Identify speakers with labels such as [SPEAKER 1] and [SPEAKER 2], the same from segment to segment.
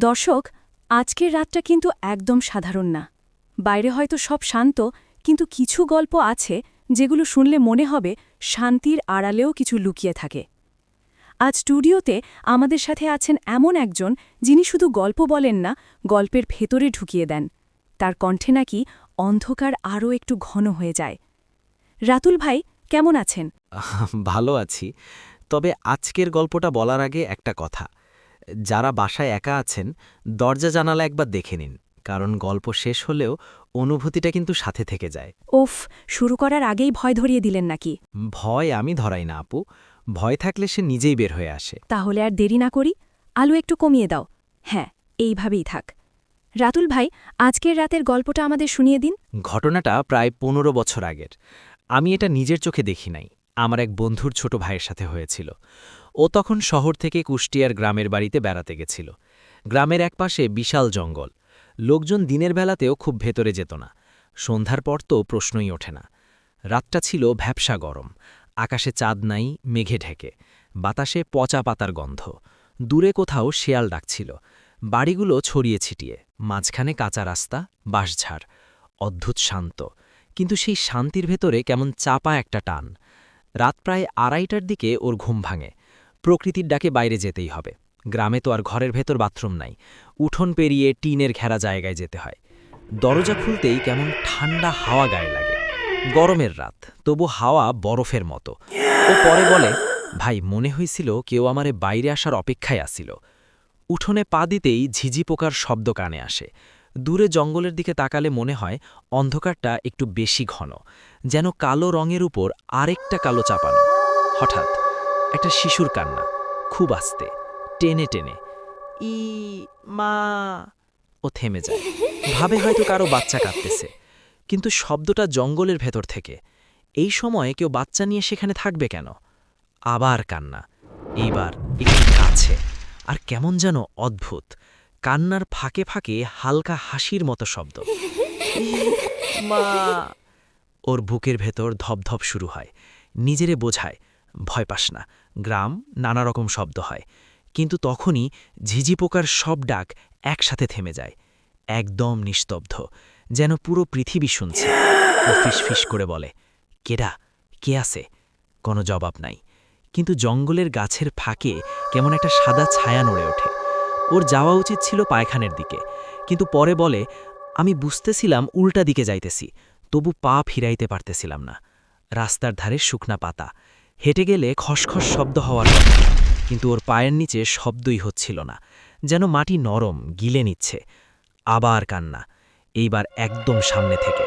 [SPEAKER 1] দর্শক, আজকের রাতটা কিন্তু একদম সাধারণ না। বাইরে হয়তো সব শান্ত, কিন্তু কিছু গল্প আছে যেগুলো শুনলে মনে হবে শান্তির আড়ালেও কিছু লুকিয়ে থাকে। আজ স্টুডিওতে আমাদের সাথে আছেন এমন একজন যিনি শুধু গল্প বলেন না, গল্পের ভেতরে ঢুকিয়ে দেন। তার কণ্ঠে নাকি অন্ধকার আরও একটু ঘন হয়ে যায়। রাতুল ভাই, কেমন আছেন?
[SPEAKER 2] ভালো আছি। তবে আজকের গল্পটা বলার আগে একটা কথা। যারা বাসায় একা আছেন, দরজা জানালা একবার দেখে নিন, কারণ গল্প শেষ হলেও অনুভূতিটা কিন্তু সাথে থেকে যায়।
[SPEAKER 1] ওফ, শুরু করার আগেই ভয় ধরিয়ে দিলেন নাকি?
[SPEAKER 2] ভয় আমি ধরাই না আপু, ভয় থাকলে সে নিজেই বের হয়ে আসে।
[SPEAKER 1] তাহলে আর দেরি না করি, আলো একটু কমিয়ে দাও। হ্যাঁ, এইভাবেই থাক। রাতুল ভাই, আজকের রাতের গল্পটা আমাদের শুনিয়ে দিন।
[SPEAKER 2] ঘটনাটা প্রায় ১৫ বছর আগের। আমি এটা নিজের চোখে দেখি নাই, আমার এক বন্ধুর ছোট ভাইয়ের সাথে হয়েছিল। ও তখন শহর থেকে কুষ্টিয়ার গ্রামের বাড়িতে বেড়াতে গেছিল। গ্রামের একপাশে বিশাল জঙ্গল, লোকজন দিনের বেলাতেও খুব ভেতরে যেত না। সন্ধ্যার পর তো প্রশ্নই ওঠে না। রাতটা ছিল ভ্যাপসা গরম, আকাশে চাঁদ নাই, মেঘে ঢেকে, বাতাসে পচা পাতার গন্ধ। দূরে কোথাও শেয়াল ডাকছিল। বাড়িগুলো ছড়িয়ে ছিটিয়ে, মাঝখানে কাঁচা রাস্তা, বাঁশঝাড়। অদ্ভুত শান্ত, কিন্তু সেই শান্তির ভেতরে কেমন চাপা একটা টান। রাত প্রায় ২:৩০টার দিকে ওর ঘুম ভাঙে। প্রকৃতির ডাকে বাইরে যেতেই হবে। গ্রামে তো আর ঘরের ভেতর বাথরুম নাই, উঠোন পেরিয়ে টিনের ঘেরা জায়গায় যেতে হয়। দরজা খুলতেই কেমন ঠান্ডা হাওয়া গায়ে লাগে। গরমের রাত, তবু হাওয়া বরফের মতো। ও পরে বলে, ভাই, মনে হয়েছিল কেউ আমারে বাইরে আসার অপেক্ষায় আসিল। উঠোনে পা দিতেই ঝিঝি পোকার শব্দ কানে আসে। দূরে জঙ্গলের দিকে তাকালে মনে হয় অন্ধকারটা একটু বেশি ঘন, যেন কালো রঙের উপর আরেকটা কালো চাপানো। হঠাৎ একটা শিশুর কান্না, খুব আস্তে, টেনে টেনে, ই মা। ও থেমে যায়, ভাবে হয়তো কারো বাচ্চা কাঁদতেছে, কিন্তু শব্দটা জঙ্গলের ভেতর থেকে। এই সময়ে কেউ বাচ্চা নিয়ে সেখানে থাকবে কেন? আবার কান্না, এইবার একটু কাছে, আর কেমন যেন অদ্ভুত। কান্নার ফাঁকে ফাঁকে হালকা হাসির মতো শব্দ, ই মা। ওর বুকের ভেতর ধপধপ শুরু হয়। নিজেরে বোঝায়, ভয় পাস না, গ্রাম, নানা রকম শব্দ হয়। কিন্তু তখনই ঝিঝি পোকার সব ডাক একসাথে থেমে যায়, একদম নিস্তব্ধ, যেন পুরো পৃথিবী শুনছে। ও ফিসফিস করে বলে, কেডা, কে আছে? কোনো জবাব নাই, কিন্তু জঙ্গলের গাছের ফাঁকে কেমন একটা সাদা ছায়া নড়ে ওঠে। ওর যাওয়া উচিত ছিল পায়খানের দিকে, কিন্তু পরে বলে, আমি বুঝতেছিলাম উল্টা দিকে যাইতেছি, তবু পা ফিরাইতে পারতেছিলাম না। রাস্তার ধারে শুকনা পাতা, হেঁটে গেলে খসখস শব্দ হওয়ার কথা, কিন্তু ওর পায়ের নিচে শব্দই হচ্ছিল না, যেন মাটি নরম, গিলে নিচ্ছে। আবার কান্না, এইবার একদম সামনে থেকে।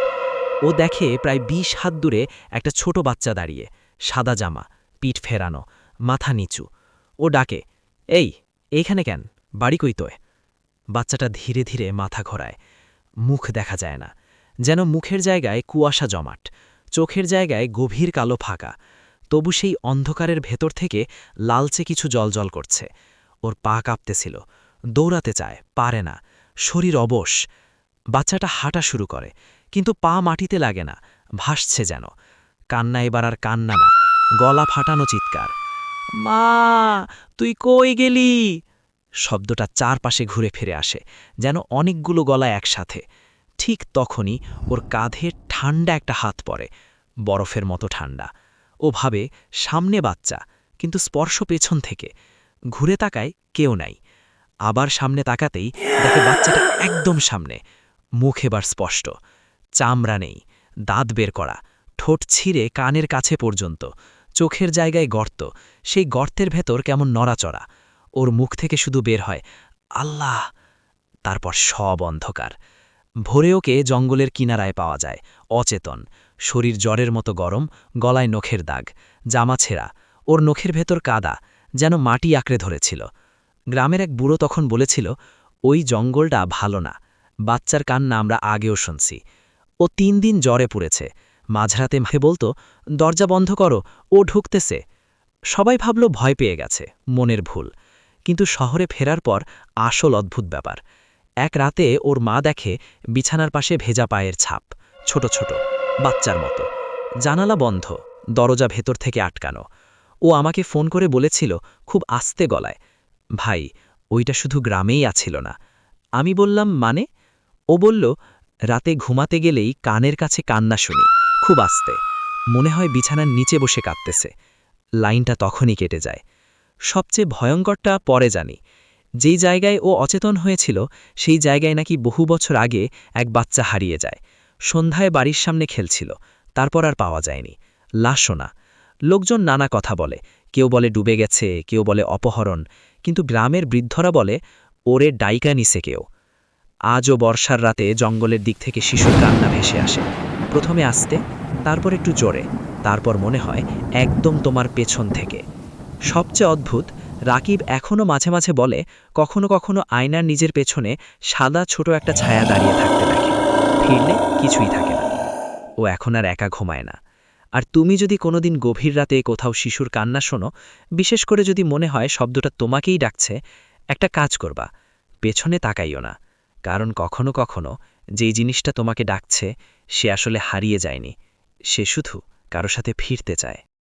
[SPEAKER 2] ও দেখে প্রায় ২০ হাত দূরে একটা ছোট বাচ্চা দাঁড়িয়ে, সাদা জামা, পিঠ ফেরানো, মাথা নিচু। ও ডাকে, এইখানে কেন, বাড়ি কই তোয়? বাচ্চাটা ধীরে ধীরে মাথা ঘোরায়। মুখ দেখা যায় না, যেন মুখের জায়গায় কুয়াশা জমাট, চোখের জায়গায় গভীর কালো ফাঁকা। তবু সেই অন্ধকারের ভেতর থেকে লালচে কিছু জলজল করছে। ওর পা কাঁপতেছিল, দৌড়াতে চায়, পারে না, শরীর অবশ। বাচ্চাটা হাঁটা শুরু করে, কিন্তু পা মাটিতে লাগে না, ভাসছে যেন। কান্না এবার আর কান্না না, গলা ফাটানো চিৎকার, মা, তুই কই গেলি? শব্দটা চারপাশে ঘুরে ফিরে আসে, যেন অনেকগুলো গলা একসাথে। ঠিক তখনই ওর কাঁধে ঠান্ডা একটা হাত পড়ে, বরফের মতো ঠান্ডা। ও ভাবে সামনে বাচ্চা, কিন্তু স্পর্শ পেছন থেকে। ঘুরে তাকায়, কেউ নাই। আবার সামনে তাকাতেই দেখে বাচ্চাটা একদম সামনে, মুখ এবার স্পষ্ট, চামড়া নেই, দাঁত বের করা, ঠোঁট ছিঁড়ে কানের কাছে পর্যন্ত, চোখের জায়গায় গর্ত, সেই গর্তের ভেতর কেমন নড়াচড়া। ওর মুখ থেকে শুধু বের হয়, আল্লাহ। তারপর সব অন্ধকার। ভোরে ওকে জঙ্গলের কিনারায় পাওয়া যায়, অচেতন, শরীর জ্বরের মতো গরম, গলায় নখের দাগ, জামা ছেঁড়া, ওর নখের ভেতর কাদা, যেন মাটি আঁকড়ে ধরেছিল। গ্রামের এক বুড়ো তখন বলেছিল, ওই জঙ্গলটা ভালো না, বাচ্চার কান্না আমরা আগেও শুনছি। ও ৩ দিন জ্বরে পুড়েছে, মাঝরাতে মাহে বলতো, দরজা বন্ধ করো, ও ঢুকতেছে। সবাই ভাবল ভয় পেয়ে গেছে, মনের ভুল। কিন্তু শহরে ফেরার পর আসল অদ্ভুত ব্যাপার। এক রাতে ওর মা দেখে বিছানার পাশে ভেজা পায়ের ছাপ, ছোট ছোট, বাচ্চার মতো। জানালা বন্ধ, দরজা ভেতর থেকে আটকানো। ও আমাকে ফোন করে বলেছিল খুব আস্তে গলায়, ভাই, ওইটা শুধু গ্রামেই আছিল না। আমি বললাম, মানে? ও বলল, রাতে ঘুমাতে গেলেই কানের কাছে কান্না শুনি, খুব আস্তে, মনে হয় বিছানার নিচে বসে কাঁদতেছে। লাইনটা তখনই কেটে যায়। সবচেয়ে ভয়ঙ্করটা পরে জানি। যেই জায়গায় ও অচেতন হয়েছিল সেই জায়গায় নাকি বহু বছর আগে এক বাচ্চা হারিয়ে যায়। সন্ধ্যায় বাড়ির সামনে খেলছিল, তারপর আর পাওয়া যায়নি। লাশও না। লোকজন নানা কথা বলে, কেউ বলে ডুবে গেছে, কেউ বলে অপহরণ, কিন্তু গ্রামের বৃদ্ধরা বলে ওরে ডাইকা নিছে কেউ। আজও বর্ষার রাতে জঙ্গলের দিক থেকে শিশুর কান্না ভেসে আসে, প্রথমে আস্তে, তারপর একটু জোরে, তারপর মনে হয় একদম তোমার পেছন থেকে। সবচেয়ে অদ্ভুত, রাকিব এখনও মাঝে মাঝে বলে কখনো কখনো আয়নার নিজের পেছনে সাদা ছোট একটা ছায়া দাঁড়িয়ে থাকতে দেখে, ফিরলে কিছুই থাকে না। ও এখন আর একা ঘুমায় না। আর তুমি যদি কোনোদিন গভীর রাতে কোথাও শিশুর কান্না শোনো, বিশেষ করে যদি মনে হয় শব্দটা তোমাকেই ডাকছে, একটা কাজ করবা, পেছনে তাকাইও না, কারণ কখনো কখনো যেই জিনিসটা তোমাকে ডাকছে সে আসলে হারিয়ে যায়নি, সে শুধু কারো সাথে ফিরতে চায়।